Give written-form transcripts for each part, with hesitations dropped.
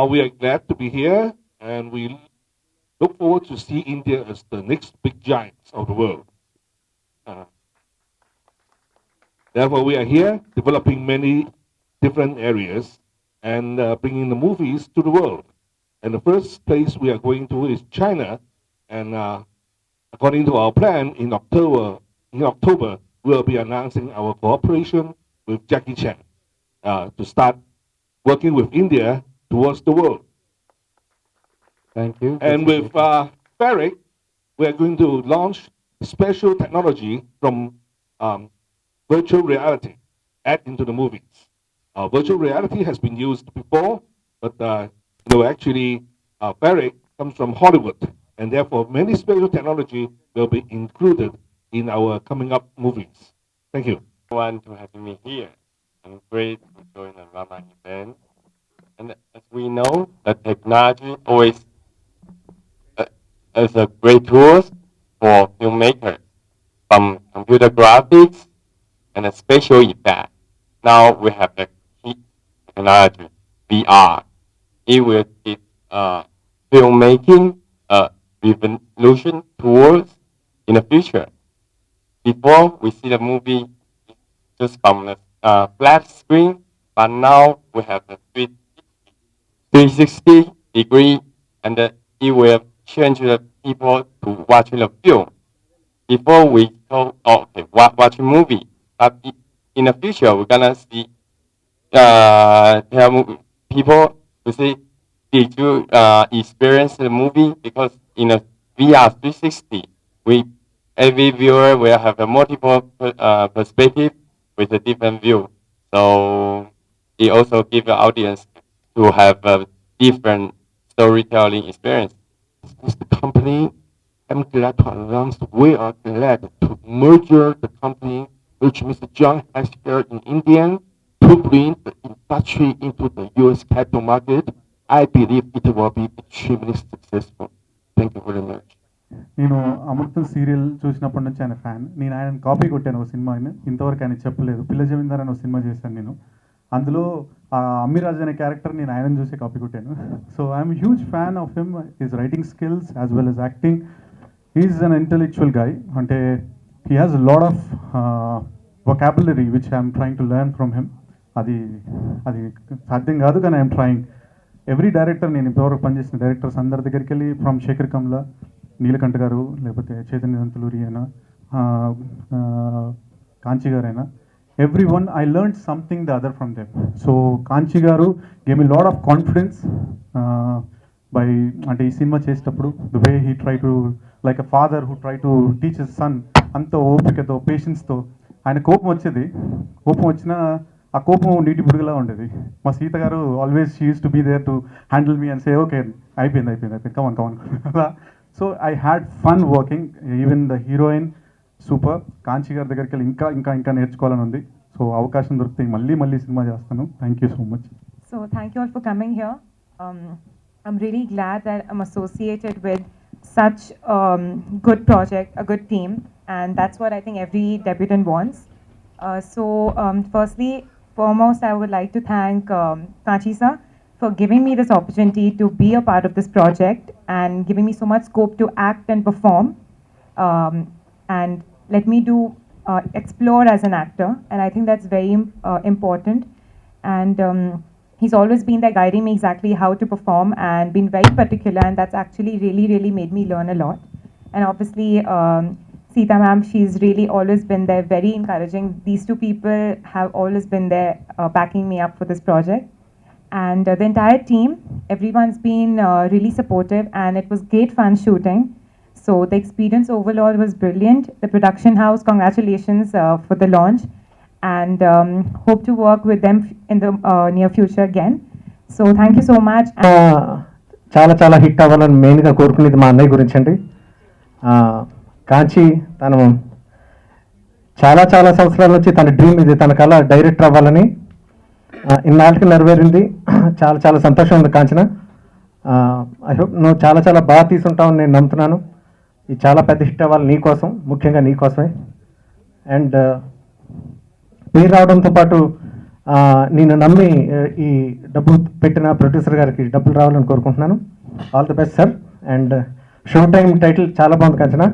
We are glad to be here, and we look forward to see India as the next big giant of the world. Uh, Therefore, we are here developing many different areas and bringing the movies to the world. And the first place we are going to is China, and according to our plan, in October we'll be announcing our cooperation with Jackie Chan to start working with India towards the world. Thank you. And with Ferric, we are going to launch special technology from virtual reality add into the movies. Virtual reality has been used before, but actually, Ferric comes from Hollywood, and therefore many special technology will be included in our coming up movies. Thank you. Everyone to having me here. I'm great to join the Rama event. And as we know, the technology always is a great tool for filmmakers, from computer graphics and a special effect. Now we have the key technology, VR. It will give filmmaking a revolution towards in the future. Before we see the movie just from the flat screen, but now we have the 360 degree, and it will change the people to watching the film. Before we go, okay, watch a movie, but in the future we're gonna see people to say, did you experience the movie? Because in a VR 360, every viewer will have a multiple perspective with a different view. So it also gives the audience to have a different storytelling experience. As the company, I'm glad to announce we are glad to merge the company which Mr. John has here in India to bring the industry into the US capital market. I believe it will be extremely successful. Thank you very much. నేను అమృతం serial చూసినప్పటి నుంచి ఆయన fan. నేను ఆయన copy కొట్టాను ఒక cinema, ఇంతవరకు ఆయన చెప్పలేదు. పిల్ల జమీందార్ అని ఒక సినిమా చేశాను నేను. అందులో అమ్మిరాజ్ అనే క్యారెక్టర్ నేను ఆయన చూసి కాపీ కొట్టాను. So I'm huge fan of him, his writing skills as well as acting. He's an intellectual guy. అంటే he has lot of vocabulary which I'm trying to learn from him. అది అది సాధ్యం కాదు, కానీ ఐఎమ్ ట్రయింగ్. ఎవ్రీ డైరెక్టర్, నేను ఇంతవరకు పనిచేసిన directors అందరి దగ్గరికి వెళ్ళి, ఫ్రమ్ శేఖర్ కమ్లా, నీలకంఠ గారు, లేకపోతే చైతన్య దంతులూరి అయినా, కాంచి గారైనా, every one I learn something the other from them. So Kanchi గారు gave me lot of confidence by, అంటే ఈ సినిమా చేసేటప్పుడు the way he try to like a father who try to teach his son, అంత ఓపికతో పేషెన్స్తో. ఆయన కోపం వచ్చేది, కోపం వచ్చినా ఆ కోపం నీటి బుడుగులా ఉండేది. మా సీత గారు always she use to be there to handle me and say okay అయిపోయింది కమాన్ అలా. So I had fun working. Even the heroine super. Kanchi గారి దగ్గరికి వెళ్ళి ఇంకా ఇంకా ఇంకా నేర్చుకోవాలని ఉంది. సో అవకాశం దొరికితే మళ్ళీ సినిమా చేస్తాను. Thank you so much. So thank you all for coming here. I'm really glad that I'm associated with such good project, a good team, and that's what I think every debutant wants. Firstly, foremost, I would like to thank Kanchi sir for giving me this opportunity to be a part of this project and giving me so much scope to act and perform, and let me explore as an actor, and I think that's very important. And he's always been there guiding me exactly how to perform and been very particular, and that's actually really made me learn a lot. And obviously, Sita ma'am, she's really always been there, very encouraging. These two people have always been there backing me up for this project. And the entire team, everyone's been really supportive, and it was great fun shooting. So the experience overall was brilliant. The production house, congratulations for the launch, and hope to work with them in the near future again. So thank you so much. చాలా చాలా hit అవ్వాలని మెయిన్గా కోరుకునేది మా అన్నయ్య గురించి అండి. కాంచి తను చాలా చాలా సంవత్సరాల నుంచి తన డ్రీమ్ ఇది, తన కళ డైరెక్టర్ అవ్వాలని. ఇన్నాళ్ళకి నెరవేరింది. చాలా చాలా సంతోషం ఉంది కాంచన. ఐ హోప్ నువ్వు చాలా చాలా బాగా తీసుంటావని నేను నమ్ముతున్నాను. ఇది చాలా పెద్ద హిట్ అవ్వాలి నీకోసం, ముఖ్యంగా నీకోసమే. అండ్ పేరు రావడంతో పాటు నేను నమ్మి ఈ డబ్బు పెట్టిన ప్రొడ్యూసర్ గారికి డబ్బులు రావాలని కోరుకుంటున్నాను. All the best sir. And show time title చాలా బాగుంది కంచన.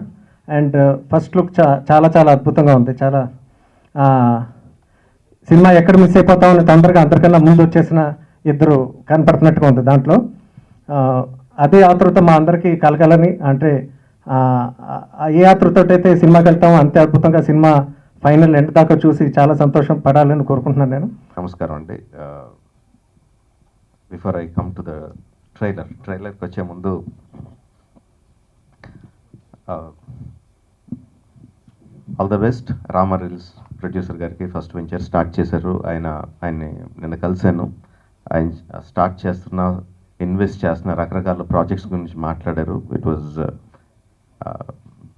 అండ్ ఫస్ట్ లుక్ చాలా చాలా అద్భుతంగా ఉంది. చాలా సినిమా ఎక్కడ మిస్ అయిపోతామని తొందరగా అందరికన్నా ముందు వచ్చేసిన ఇద్దరు కనపడుతున్నట్టుగా ఉంది దాంట్లో. అదే ఆతృత మా అందరికీ కలగాలని, అంటే ఏ ఆతృతోటైతే సినిమాకి వెళ్తామో అంతే అద్భుతంగా సినిమా ఫైనల్ ఎండ్ దాకా చూసి చాలా సంతోషం పడాలని కోరుకుంటున్నాను నేను. నమస్కారం అండి. Before I come to the ట్రైలర్కి వచ్చే ముందు all the best Rama Reels producer గారికి. ఫస్ట్ వెంచర్ స్టార్ట్ చేశారు ఆయన్ని నిన్న కలిశాను. ఆయన స్టార్ట్ చేస్తున్న, ఇన్వెస్ట్ చేస్తున్న రకరకాల ప్రాజెక్ట్స్ గురించి మాట్లాడారు. ఇట్ వాజ్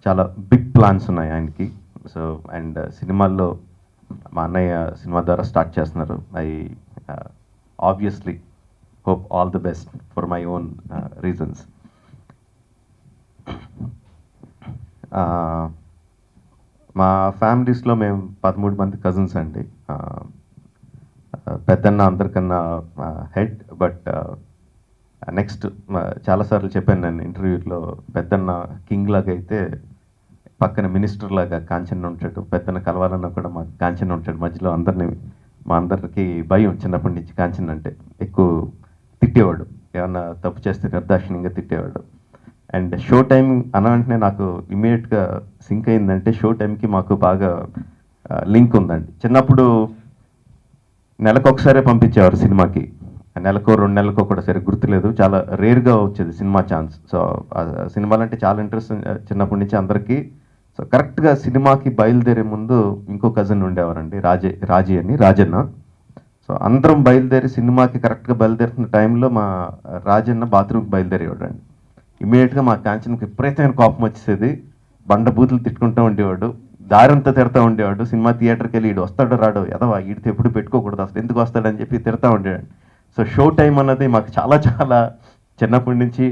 చాలా బిగ్ ప్లాన్స్ ఉన్నాయి ఆయనకి. సో అండ్ సినిమాల్లో మా అన్నయ్య సినిమా ద్వారా స్టార్ట్ చేస్తున్నారు. I obviously hope all the best for my own reasons. మా ఫ్యామిలీస్లో మేము 13 మంది కజిన్స్ అండి. పెద్దన్న అందరికన్నా హెడ్. బట్ నెక్స్ట్ చాలాసార్లు చెప్పాను నేను ఇంటర్వ్యూలో, పెద్దన్న కింగ్ లాగా అయితే పక్కన మినిస్టర్ లాగా కాంచన్ ఉంటాడు. పెద్దన్న కలవాలన్నా కూడా మాకు కాంచన్ ఉంటాడు మధ్యలో. మా అందరికి భయం చిన్నప్పటి నుంచి కాంచన్ అంటే. ఎక్కువ తిట్టేవాడు, ఏమన్నా తప్పు చేస్తే నిర్దాక్షిణ్యంగా తిట్టేవాడు. అండ్ షో టైం అన్న వెంటనే నాకు ఇమీడియట్గా సింక్ అయిందంటే షో టైంకి మాకు బాగా లింక్ ఉందండి. చిన్నప్పుడు నెలకు ఒకసారే పంపించేవారు సినిమాకి, నెలకో 2 నెలలకో కూడా సరే గుర్తులేదు. చాలా రేర్గా వచ్చేది సినిమా ఛాన్స్. సో సినిమాలు అంటే చాలా ఇంట్రెస్ట్ చిన్నప్పటి నుంచి అందరికీ. సో కరెక్ట్గా సినిమాకి బయలుదేరే ముందు ఇంకో కజిన్ ఉండేవారండి, రాజన్న. సో అందరం బయలుదేరి సినిమాకి కరెక్ట్గా బయలుదేరుతున్న టైంలో మా రాజన్న బాత్రూమ్కి బయలుదేరేవాడు అండి. ఇమీడియట్గా మా కాంచన్కి విపరీతమైన కోపం వచ్చేది. బండ బూతులు తిట్టుకుంటూ ఉండేవాడు, దారంతా తిడతా ఉండేవాడు. సినిమా థియేటర్కి వెళ్ళి ఈడు వస్తాడో రాడో, ఎదవా ఈడితో ఎప్పుడు పెట్టుకోకూడదు, అసలు ఎందుకు వస్తాడని చెప్పి తిడతా ఉండేవాడు. సో షో టైం అన్నది మాకు చాలా చాలా చిన్నప్పటి నుంచి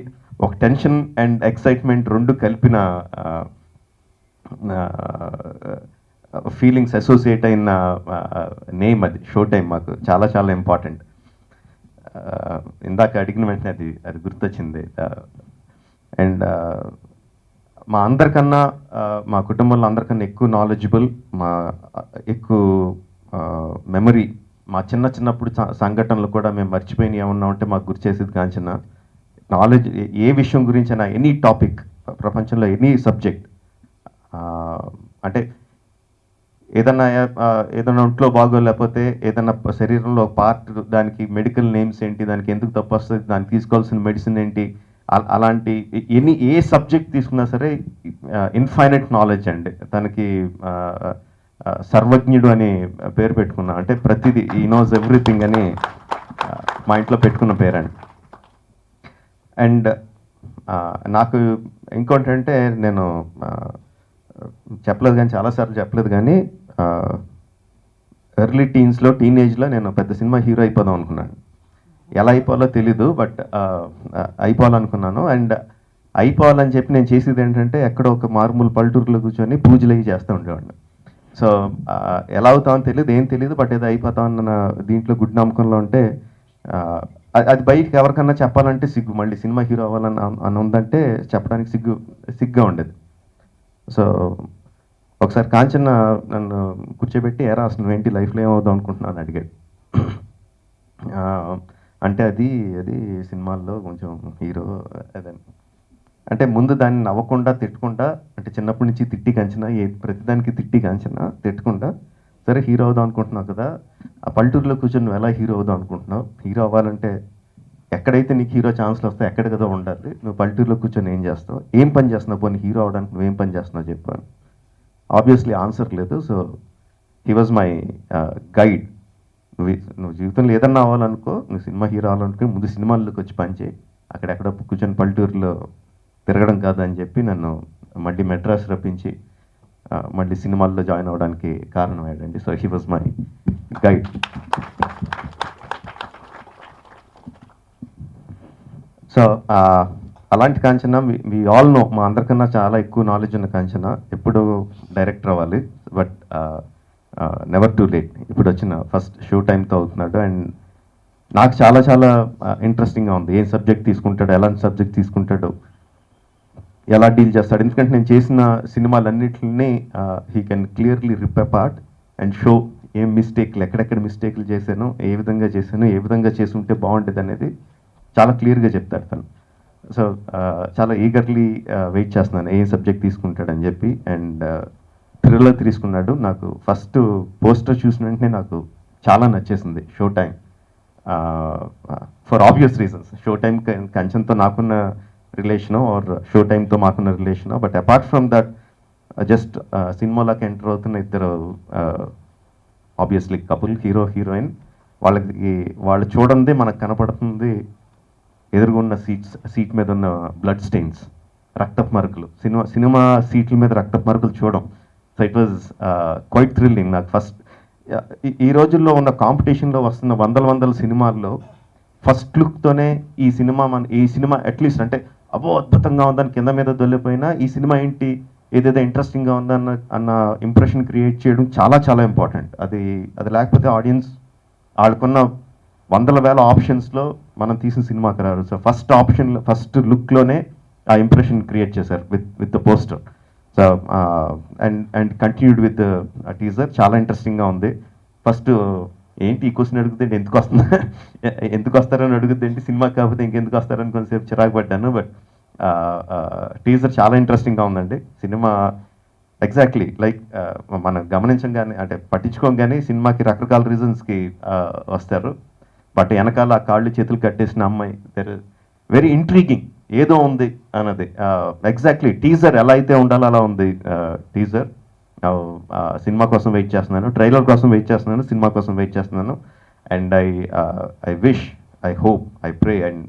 ఒక టెన్షన్ అండ్ ఎక్సైట్మెంట్ రెండు కలిపిన ఫీలింగ్స్ అసోసియేట్ అయిన నేమ్ అది. షో టైం మాకు చాలా చాలా ఇంపార్టెంట్. ఇందాక అడిగిన వెంటనే అది గుర్తొచ్చింది. అండ్ మా అందరికన్నా, మా కుటుంబంలో అందరికన్నా ఎక్కువ నాలెడ్జబుల్, ఎక్కువ మెమరీ, మా చిన్నప్పుడు సంఘటనలు కూడా మేము మర్చిపోయిన ఏమన్నా ఉంటే మాకు గుర్తు చేసేది కాంచన. నాలెడ్జ్ ఏ విషయం గురించైనా, ఎనీ టాపిక్, ప్రపంచంలో ఎనీ సబ్జెక్ట్, అంటే ఏదైనా ఒంట్లో బాగోలేకపోతే ఏదైనా శరీరంలో పార్ట్, దానికి మెడికల్ నేమ్స్ ఏంటి, దానికి ఎందుకు తప్పు వస్తుంది, దానికి తీసుకోవాల్సిన మెడిసిన్ ఏంటి, అలాంటి ఏ సబ్జెక్ట్ తీసుకున్నా సరే ఇన్ఫైనైట్ నాలెడ్జ్ అండి. తనకి సర్వజ్ఞుడు అని పేరు పెట్టుకున్నా. అంటే ప్రతిదీ ఈ నోస్ ఎవ్రీథింగ్ అని మా ఇంట్లో పెట్టుకున్న పేరండి. అండ్ నాకు ఇంకోటి అంటే, నేను చెప్పలేదు కానీ, చాలాసార్లు చెప్పలేదు కానీ, ఎర్లీ టీనేజ్లో నేను పెద్ద సినిమా హీరో అయిపోదాం అనుకున్నాను. ఎలా అయిపోవాలో తెలీదు, బట్ అయిపోవాలనుకున్నాను. అండ్ అయిపోవాలని చెప్పి నేను చేసేది ఏంటంటే, ఎక్కడో ఒక మారుమూల పల్లెటూరులో కూర్చొని పూజలు అవి చేస్తూ ఉండేవాడిని. సో ఎలా అవుతామని తెలియదు, ఏం తెలియదు, బట్ ఏదో అయిపోతామన్న దీంట్లో గుడ్ నమ్మకంలో ఉంటే, అది బయటకి ఎవరికన్నా చెప్పాలంటే సిగ్గు. మళ్ళీ సినిమా హీరో అవ్వాలని ఉందంటే చెప్పడానికి సిగ్గుగా ఉండేది. సో ఒకసారి కాంచన నన్ను కూర్చోబెట్టి, ఎరా అసలు నువ్వేంటి లైఫ్లో ఏమవుదాం అనుకుంటున్నాను అడిగాడు. అంటే అది సినిమాల్లో కొంచెం హీరో అదని. అంటే ముందు దాన్ని నవ్వకుండా తిట్టకుండా, అంటే చిన్నప్పటి నుంచి తిట్టి కంచిన, ప్రతిదానికి తిట్టి కంచిన తిట్టకుండా, సరే హీరో అవుదాం అనుకుంటున్నావు కదా, ఆ పల్లెటూరులో కూర్చొని నువ్వు ఎలా హీరో అవుదాం అనుకుంటున్నావు, హీరో అవ్వాలంటే ఎక్కడైతే నీకు హీరో ఛాన్స్లు వస్తాయి ఎక్కడ కదా ఉండాలి, నువ్వు పల్లెటూరులో కూర్చొని ఏం చేస్తావు, ఏం పని చేస్తున్నావు, పోనీ హీరో అవడానికి నువ్వేం పని చేస్తున్నావు చెప్పాను. ఆబ్వియస్లీ ఆన్సర్ లేదు. So he was my guide. నువ్వు జీవితంలో ఏదన్నా అవ్వాలనుకో, నువ్వు సినిమా హీరో అవ్వాలనుకో, ముందు సినిమాల్లోకి వచ్చి పనిచేయి, అక్కడెక్కడ కూర్చొని పల్లెటూరులో తిరగడం కాదని చెప్పి నన్ను మళ్ళీ మెడ్రాస్ రప్పించి మళ్ళీ సినిమాల్లో జాయిన్ అవ్వడానికి కారణం అయ్యాడండి. So he was my guide. So అలాంటి కాంచన, వి ఆల్ నో, మా అందరికన్నా చాలా ఎక్కువ నాలెడ్జ్ ఉన్న కాంచన ఎప్పుడు డైరెక్టర్ అవ్వాలి. But never too late. ఇప్పుడు వచ్చిన ఫస్ట్ షో టైంతో అవుతున్నాడు. అండ్ నాకు చాలా చాలా ఇంట్రెస్టింగ్గా ఉంది. ఏం సబ్జెక్ట్ తీసుకుంటాడు, ఎలాంటి సబ్జెక్ట్ తీసుకుంటాడు, ఎలా డీల్ చేస్తాడు. ఎందుకంటే నేను చేసిన సినిమాలన్నింటినీ he can clearly rip apart and show ఏం మిస్టేక్లు, ఎక్కడెక్కడ మిస్టేక్లు చేశాను, ఏ విధంగా చేశాను, ఏ విధంగా చేసుంటే బాగుంటుంది అనేది చాలా క్లియర్గా చెప్తాడు తను. సో చాలా ఈగర్లీ వెయిట్ చేస్తున్నాను ఏం సబ్జెక్ట్ తీసుకుంటాడని చెప్పి. అండ్ థ్రిల్లర్ తీసుకున్నాడు. నాకు ఫస్ట్ పోస్టర్ చూసిన వెంటనే నాకు చాలా నచ్చేసింది Show Time. For obvious reasons, Show Time కంచన్తో నాకున్న రిలేషను ఆర్ షో టైంతో మాకున్న relation. But apart from that just సినిమాలోకి ఎంటర్ అవుతున్న ఇద్దరు ఆబ్వియస్లీ కపుల్, హీరో హీరోయిన్. వాళ్ళు చూడండి మనకు కనపడుతుంది ఎదురుగున్న సీట్ మీద ఉన్న బ్లడ్ స్టెయిన్స్, రక్తపు మరకలు. సినిమా సీట్ల మీద రక్తపు మరకలు చూడడం. So it was quite thrilling. నాకు ఫస్ట్ ఈ రోజుల్లో ఉన్న కాంపిటీషన్లో వస్తున్న వందల సినిమాల్లో ఫస్ట్ లుక్తోనే ఈ సినిమా అట్లీస్ట్ అంటే అబ్బో అద్భుతంగా ఉందని కింద మీద దొల్లిపోయినా ఈ సినిమా ఏంటి, ఏదేదో ఇంట్రెస్టింగ్గా ఉందన్న ఇంప్రెషన్ క్రియేట్ చేయడం చాలా చాలా ఇంపార్టెంట్. అది లేకపోతే ఆడియన్స్ వాళ్ళకున్న వందల వేల ఆప్షన్స్లో మనం తీసిన సినిమాకి రారు. సో ఫస్ట్ లుక్లోనే ఆ ఇంప్రెషన్ క్రియేట్ చేశారు with the poster. So and continued with teaser. చాలా ఇంట్రెస్టింగ్గా ఉంది. ఫస్ట్ ఏంటి ఈ క్వశ్చన్ అడుగుతుంటే ఎందుకు వస్తారని అడుగుతుంటే సినిమా కాకపోతే ఇంకెందుకు వస్తారని కొంచెంసేపు చిరాకు పడ్డాను. బట్ టీజర్ చాలా ఇంట్రెస్టింగ్గా ఉందండి. సినిమా ఎగ్జాక్ట్లీ లైక్ మనం గమనించంగానే అంటే పట్టించుకోగానే సినిమాకి రకరకాల రీజన్స్కి వస్తారు. బట్ వెనకాల ఆ కాళ్ళు చేతులు కట్టేసిన అమ్మాయి వెరీ ఇంట్రీగింగ్, ఏదో ఉంది అన్నది. ఎగ్జాక్ట్లీ టీజర్ ఎలా అయితే ఉండాలో అలా ఉంది టీజర్. సినిమా కోసం వెయిట్ చేస్తున్నాను, ట్రైలర్ కోసం వెయిట్ చేస్తున్నాను, సినిమా కోసం వెయిట్ చేస్తున్నాను. And I wish, I hope, I pray and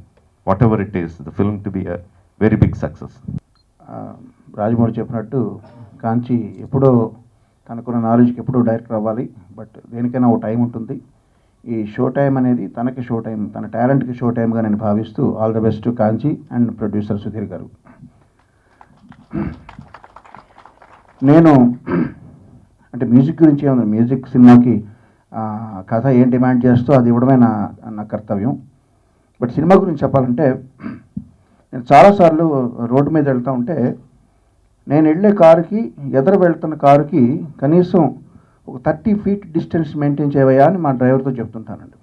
whatever it is the film to be a very big success. Rajamouli చెప్పినట్టు కాంచి ఎప్పుడో తనకున్న నాలెడ్జ్కి ఎప్పుడో డైరెక్టర్ అవ్వాలి. బట్ దేనికైనా ఒక టైం ఉంటుంది. ఈ షో టైం అనేది తనకి షో టైం, తన టాలెంట్కి షో టైంగా నేను భావిస్తూ all the best Kanchi and producer Sudheer గారు. నేను అంటే మ్యూజిక్ గురించి ఏముంది, మ్యూజిక్ సినిమాకి కథ ఏం డిమాండ్ చేస్తూ అది ఇవ్వడమే నా కర్తవ్యం. బట్ సినిమా గురించి చెప్పాలంటే నేను చాలాసార్లు రోడ్డు మీద వెళ్తూ ఉంటే నేను వెళ్ళే కారుకి ఎదురు వెళ్తున్న కారుకి కనీసం ఒక 30 feet డిస్టెన్స్ మెయింటైన్ చేయవయ్యా అని మా డ్రైవర్తో చెప్తుంటానండి.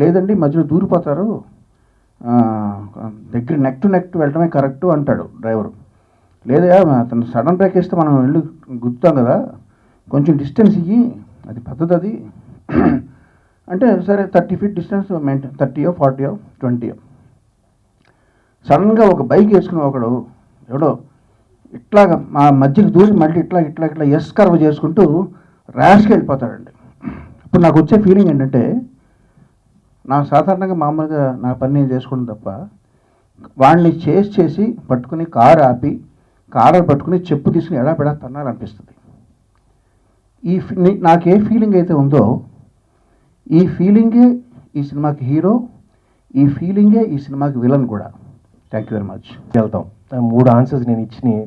లేదండి మధ్యలో దూరిపోతారు, దగ్గర నెక్ టు వెళ్ళడమే కరెక్టు అంటాడు డ్రైవరు. లేదా అతను సడన్ బ్రేక్ వేస్తే మనం వెళ్ళి గుర్తాం కదా, కొంచెం డిస్టెన్స్ ఇయ్యి, అది పద్ధతి అది అంటే సరే 30 feet distance maintain, 30 or 40 or 20. సడన్గా ఒక బైక్ వేసుకుని ఒకడు ఎవడో ఇట్లాగా మా మధ్యకి దూరి మళ్ళీ ఇట్లా ఎస్ కర్వ్ చేసుకుంటూ ర్యాష్కి వెళ్ళిపోతాడండి. ఇప్పుడు నాకు వచ్చే ఫీలింగ్ ఏంటంటే, నాకు సాధారణంగా మామూలుగా నా పని నేను చేసుకోవడం తప్ప వాడిని చేసి పట్టుకుని కారు ఆపి కారు పట్టుకుని చెప్పు తీసుకుని ఎడాపెడా తన్నాలనిపిస్తుంది. నాకు ఏ ఫీలింగ్ అయితే ఉందో ఈ ఫీలింగే ఈ సినిమాకి హీరో, ఈ ఫీలింగే ఈ సినిమాకి విలన్ కూడా. Thank you very much. వెళ్తాం. 3 ఆన్సర్స్ నేను ఇచ్చినాయి.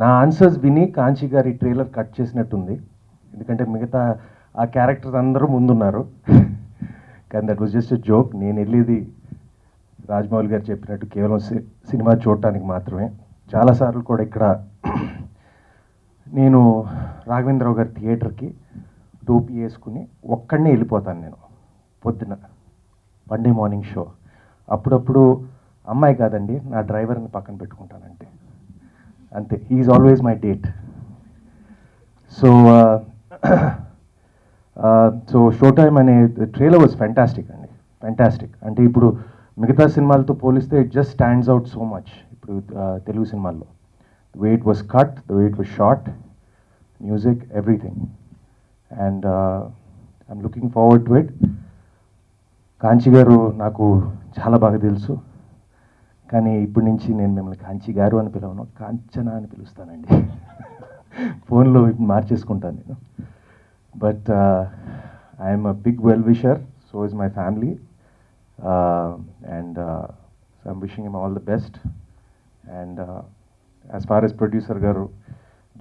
నా ఆన్సర్స్ విని కాంచి గారి ట్రైలర్ కట్ చేసినట్టుంది. ఎందుకంటే మిగతా ఆ క్యారెక్టర్స్ అందరూ ముందున్నారు. కానీ that was just a joke. నేను వెళ్ళేది రాజమౌళి గారు చెప్పినట్టు కేవలం సినిమా చూడటానికి మాత్రమే. చాలాసార్లు కూడా ఇక్కడ నేను రాఘవేంద్రరావు గారి థియేటర్కి టోపీ వేసుకుని ఒక్కడనే వెళ్ళిపోతాను నేను పొద్దున మండే మార్నింగ్ షో. అప్పుడప్పుడు అమ్మాయి కాదండి నా డ్రైవర్ని పక్కన పెట్టుకుంటానంటే అంతే. He's always my date. So show time అనే ట్రైలర్ వాజ్ ఫ్యాంటాస్టిక్ అండి, ఫ్యాంటాస్టిక్. అంటే ఇప్పుడు మిగతా సినిమాలతో పోలిస్తే it just stands out so much. ఇప్పుడు తెలుగు సినిమాల్లో the way it was cut, the way it was shot, music, everything. And I'm looking forward to it. Kanchi గారు నాకు చాలా బాగా తెలుసు, కానీ ఇప్పటి నుంచి నేను మిమ్మల్ని కాంచి గారు అని పిలవను, కాంచనా అని పిలుస్తానండి. ఫోన్లో మార్చేసుకుంటాను నేను. But I'm a big well wisher, so is my family. And so I'm wishing him all the best. And as far as producer గారు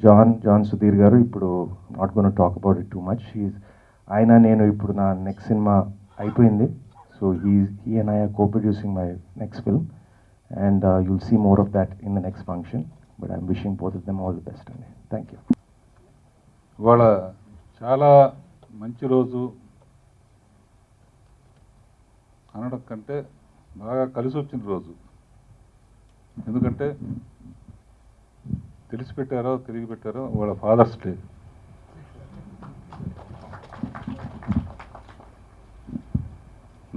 జాన్ సుధీర్ గారు ఇప్పుడు not gonna talk about it too much. ఆయన నేను ఇప్పుడు నా నెక్స్ట్ సినిమా అయిపోయింది. So he and I are co producing my next film and you'll see more of that in the next function. But I'm wishing both of them all the best అండి. Thank you. ఇవాళ చాలా మంచి రోజు అనడం కంటే బాగా కలిసి వచ్చిన రోజు. ఎందుకంటే తెలిసి పెట్టారో తిరిగి పెట్టారో వాళ్ళ ఫాదర్స్ డే.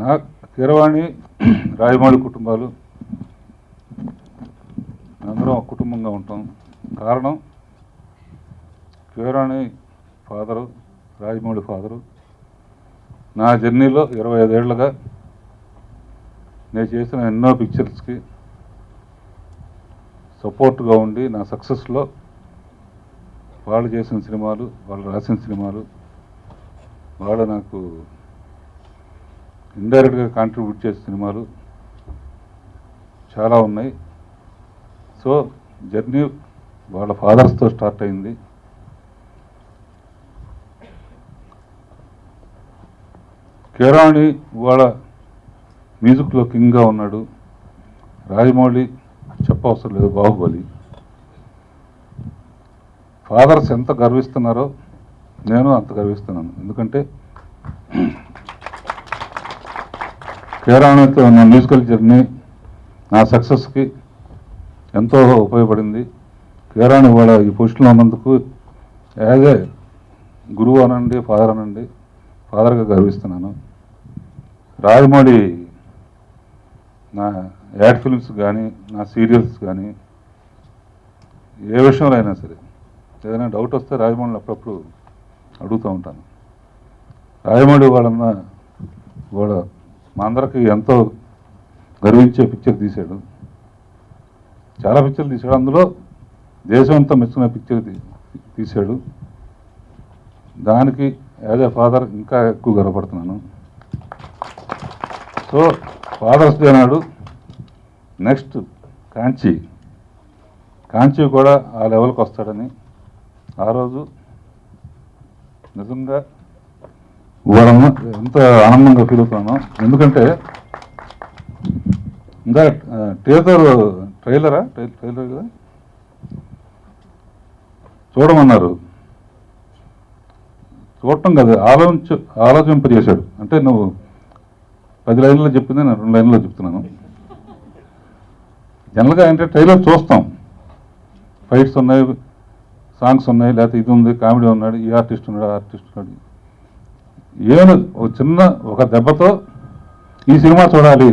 నా కీరవాణి రాజమౌళి కుటుంబాలు అందరం ఒక కుటుంబంగా ఉంటాం. కారణం కీరవాణి ఫాదరు, రాజమౌళి ఫాదరు నా జర్నీలో 25 ఏళ్ళుగా నేను చేసిన ఎన్నో పిక్చర్స్కి సపోర్ట్గా ఉండి నా సక్సెస్లో వాళ్ళు చేసిన సినిమాలు, వాళ్ళు రాసిన సినిమాలు, వాళ్ళు నాకు ఇండైరెక్ట్గా కాంట్రిబ్యూట్ చేసిన సినిమాలు చాలా ఉన్నాయి. సో జర్నీ వాళ్ళ ఫాదర్స్తో స్టార్ట్ అయింది. కీరవాణి వాళ్ళ మ్యూజిక్లో కింగ్గా ఉన్నాడు. రాజమౌళి చెప్పవసరం లేదు, బాహుబలి. ఫాదర్స్ ఎంత గర్విస్తున్నారో నేను అంత గర్విస్తున్నాను. ఎందుకంటే కీరవాణితో నా మ్యూజికల్ జర్నీ నా సక్సెస్కి ఎంతో ఉపయోగపడింది. కీరవాణి వాళ్ళ ఈ పొజిషన్లో ఉన్నందుకు యాజ్ ఏ గురువు అనండి, ఫాదర్ అనండి, ఫాదర్గా గర్విస్తున్నాను. రాజమౌళి నా యాడ్ ఫిల్మ్స్ కానీ, నా సీరియల్స్ కానీ, ఏ విషయంలో అయినా సరే ఏదైనా డౌట్ వస్తే రాజమౌళిని అప్పుడప్పుడు అడుగుతూ ఉంటాను. రాజమౌళి వాళ్ళన్న మా అందరికీ ఎంతో గర్వించే పిక్చర్ తీశాడు. చాలా పిక్చర్లు తీశాడు. అందులో దేశం అంతా మెచ్చుకునే పిక్చర్ తీశాడు. దానికి యాజ్ ఏ ఫాదర్ ఇంకా ఎక్కువ గర్వపడుతున్నాను. సో ఫాదర్స్ డే నాడు నెక్స్ట్ కాంచీ కూడా ఆ లెవెల్కి వస్తాడని ఆ రోజు నిజంగా వాళ్ళ ఎంత ఆనందంగా ఫీల్ అవుతున్నాను. ఎందుకంటే ఇంకా ట్రైలర్ కదా చూడమన్నారు. చూడటం కదా ఆలోచింపజేశాడు. అంటే నువ్వు 10 లైన్లో చెప్పింది నేను 2 లైన్లో చెప్తున్నాను. జనరల్గా అంటే ట్రైలర్ చూస్తాం, ఫైట్స్ ఉన్నాయి, సాంగ్స్ ఉన్నాయి, లేకపోతే ఇది ఉంది, కామెడీ ఉన్నాడు, ఈ ఆర్టిస్ట్ ఉన్నాడు, ఆ ఆర్టిస్ట్ ఉన్నాడు. ఏమైనా ఒక దెబ్బతో ఈ సినిమా చూడాలి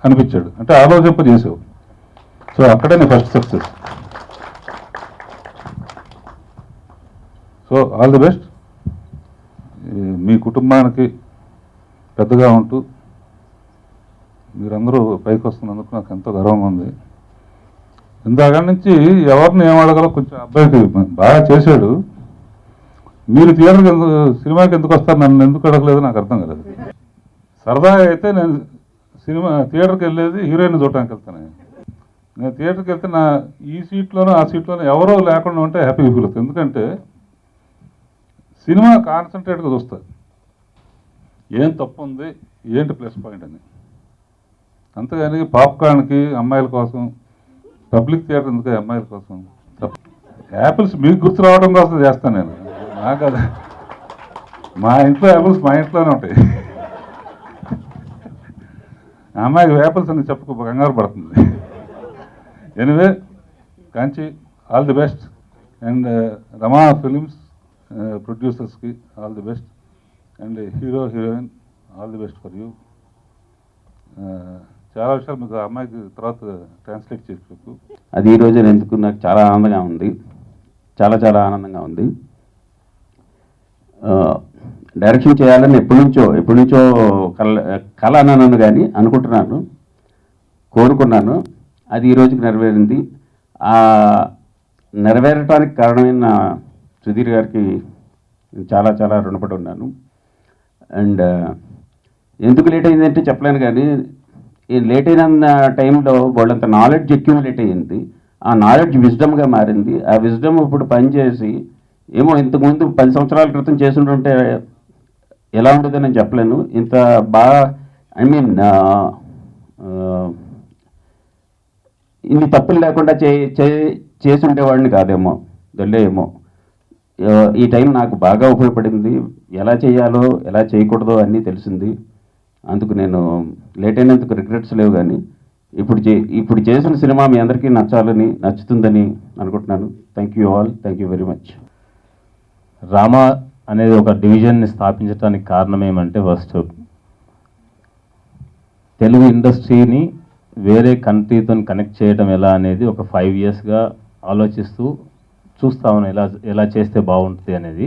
అనిపించాడు. అంటే ఆలోచింపజేసావు. సో అక్కడే నీ first success. So all the best. మీ కుటుంబానికి పెద్దగా ఉంటూ మీరందరూ పైకి వస్తున్నందుకు నాకు ఎంతో గర్వంగా ఉంది. ఇందాక నుంచి ఎవరిని ఏం అడగాలో కొంచెం అబ్బాయికి బాగా చేశాడు. మీరు థియేటర్కి సినిమాకి ఎందుకు వస్తారు, నన్ను ఎందుకు అడగలేదు నాకు అర్థం కాలేదు. సరదాగా అయితే నేను థియేటర్కి వెళ్ళేది హీరోయిన్ చూడటానికి వెళ్తాను. నేను థియేటర్కి వెళ్తే నా ఈ సీట్లోనూ ఆ సీట్లోనూ ఎవరో లేకుండా ఉంటే హ్యాపీగా ఫీల్ అవుతుంది. ఎందుకంటే సినిమా కాన్సన్ట్రేట్గా చూస్తారు, ఏం తప్పు ఉంది, ఏంటి ప్లస్ పాయింట్ అని. అంతేగాని పాప్కార్న్కి అమ్మాయిల కోసం, పబ్లిక్ థియేటర్ ఎందుకు అమ్మాయిల కోసం. యాపిల్స్ మీకు గుర్తు రావడం కోసం చేస్తాను నేను. నాకు అది మా ఇంట్లో యాపిల్స్ మా ఇంట్లోనే ఉంటాయి. అమ్మాయికి యాపిల్స్ అని చెప్పక కంగారు పడుతుంది. Anyway Kanchi all the best. And Rama Films ప్రొడ్యూసర్స్కి all the best. And heroine all the best for you. చాలా విషయాలు మీకు అమ్మాయికి తర్వాత ట్రాన్స్లేట్ చేసి అది ఈరోజు ఎందుకు నాకు చాలా ఆనందంగా ఉంది, చాలా చాలా ఆనందంగా ఉంది. డైరెక్షన్ చేయాలని ఎప్పటి నుంచో కళ అన్నాను కానీ అనుకుంటున్నాను, కోరుకున్నాను. అది ఈరోజుకి నెరవేరింది. నెరవేరటానికి కారణమైన సుధీర్ గారికి చాలా చాలా రుణపడి ఉన్నాను. అండ్ ఎందుకు లేట్ అయిందంటే చెప్పలేను కానీ ఈ లేట్ అయిన టైంలో వాళ్ళంత నాలెడ్జ్ అక్యూములేట్ అయ్యింది. ఆ నాలెడ్జ్ విజ్డమ్గా మారింది. ఆ విజ్డమ్ ఇప్పుడు పనిచేసి ఏమో ఇంతకుముందు 10 సంవత్సరాల క్రితం చేస్తుంటే ఎలా ఉండేదో నేను చెప్పలేను. ఇంత బాగా ఐ మీన్ ఇన్ని తప్పులు లేకుండా చేసి ఉండేవాడిని కాదేమో, ఏమో. ఈ టైం నాకు బాగా ఉపయోగపడింది. ఎలా చేయాలో ఎలా చేయకూడదో అన్నీ తెలిసింది. అందుకు నేను లేట్ అయినందుకు రిగ్రెట్స్ లేవు. కానీ ఇప్పుడు చేసిన సినిమా మీ అందరికీ నచ్చుతుందని అనుకుంటున్నాను. Thank you all, thank you very much. Rama అనేది ఒక డివిజన్ని స్థాపించడానికి కారణం ఏమంటే, ఫస్ట్ తెలుగు ఇండస్ట్రీని వేరే కంట్రీతో కనెక్ట్ చేయడం ఎలా అనేది ఒక 5 yearsగా ఆలోచిస్తూ చూస్తా ఉన్నాను, ఎలా చేస్తే బాగుంటుంది అనేది.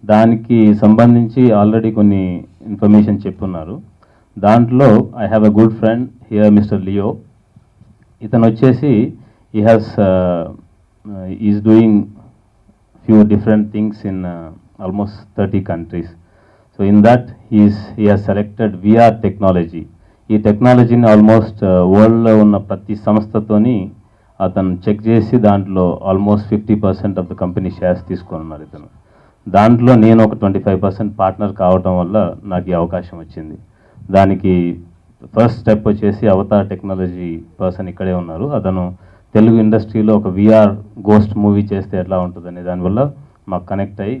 దానికి సంబంధించి ఆల్రెడీ కొన్ని ఇన్ఫర్మేషన్ చెప్పున్నారు. దాంట్లో I have a good friend here, mister Leo. ఇతను వచ్చేసి is doing few different things in almost 30 countries. So in that he has selected VR technology. ఈ టెక్నాలజీని ఆల్మోస్ట్ వరల్డ్లో ఉన్న ప్రతి సంస్థతోని అతను చెక్ చేసి దాంట్లో almost 50% of the company shares తీసుకున్నారు ఇతను. దాంట్లో నేను ఒక 25% పార్ట్నర్ కావటం వల్ల నాకు ఈ అవకాశం వచ్చింది. దానికి ఫస్ట్ స్టెప్ వచ్చేసి అవతార్ టెక్నాలజీ పర్సన్ ఇక్కడే ఉన్నారు. అతను తెలుగు ఇండస్ట్రీలో ఒక VR గోస్ట్ మూవీ చేస్తే ఎట్లా ఉంటుందని దానివల్ల మాకు కనెక్ట్ అయ్యి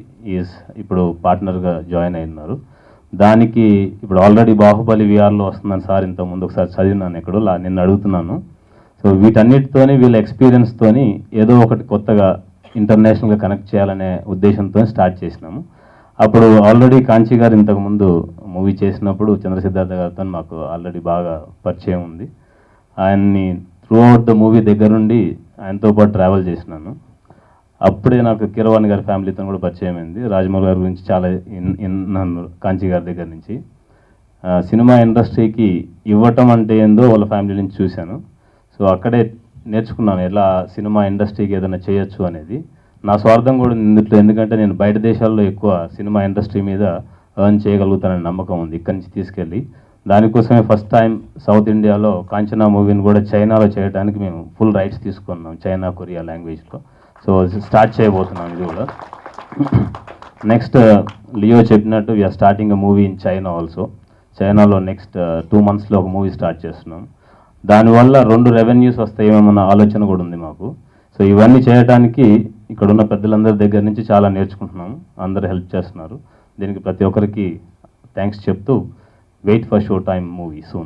ఇప్పుడు పార్ట్నర్గా జాయిన్ అయినారు. దానికి ఇప్పుడు ఆల్రెడీ బాహుబలి VRలో వస్తుందని సార్ ఇంతకుముందు ఒకసారి చదివినాను ఎక్కడో, నిన్ను అడుగుతున్నాను. సో వీటన్నిటితోని వీళ్ళ ఎక్స్పీరియన్స్తోని ఏదో ఒకటి కొత్తగా ఇంటర్నేషనల్గా కనెక్ట్ చేయాలనే ఉద్దేశంతో స్టార్ట్ చేసినాము. అప్పుడు ఆల్రెడీ కాంచీ గారు ఇంతకుముందు మూవీ చేసినప్పుడు చంద్రసిద్ధార్థ గారితో మాకు ఆల్రెడీ బాగా పరిచయం ఉంది. ఆయన్ని త్రూ అవుట్ ద మూవీ దగ్గరుండి ఆయనతో పాటు ట్రావెల్ చేసినాను. అప్పుడే నాకు కీరవాణి గారి ఫ్యామిలీతో కూడా పరిచయం అయింది. రాజమౌళి గారి గురించి చాలా నన్ను కాంచీ గారి దగ్గర నుంచి సినిమా ఇండస్ట్రీకి ఇవ్వటం అంటే ఏందో వాళ్ళ ఫ్యామిలీ నుంచి చూశాను. సో అక్కడే నేర్చుకున్నాను ఎలా సినిమా ఇండస్ట్రీకి ఏదైనా చేయొచ్చు అనేది. నా స్వార్థం కూడా ఇందులో, ఎందుకంటే నేను బయట దేశాల్లో ఎక్కువ సినిమా ఇండస్ట్రీ మీద ఎర్న్ చేయగలుగుతానని నమ్మకం ఉంది ఇక్కడి నుంచి తీసుకెళ్ళి. దానికోసమే ఫస్ట్ టైం సౌత్ ఇండియాలో కాంచనా మూవీని కూడా చైనాలో చేయడానికి మేము ఫుల్ రైట్స్ తీసుకున్నాం, చైనా కొరియా లాంగ్వేజ్లో. సో స్టార్ట్ చేయబోతున్నాం ఇది కూడా. నెక్స్ట్ లియో చెప్పినట్టు we're starting a movie in China also. చైనాలో నెక్స్ట్ 2 monthsలో ఒక మూవీ స్టార్ట్ చేస్తున్నాం. దానివల్ల 2 రెవెన్యూస్ వస్తాయేమన్న ఆలోచన కూడా ఉంది మాకు. సో ఇవన్నీ చేయడానికి ఇక్కడున్న పెద్దలందరి దగ్గర నుంచి చాలా నేర్చుకుంటున్నాము. అందరూ హెల్ప్ చేస్తున్నారు. దీనికి ప్రతి ఒక్కరికి థ్యాంక్స్ చెప్తూ wait for show time movie soon.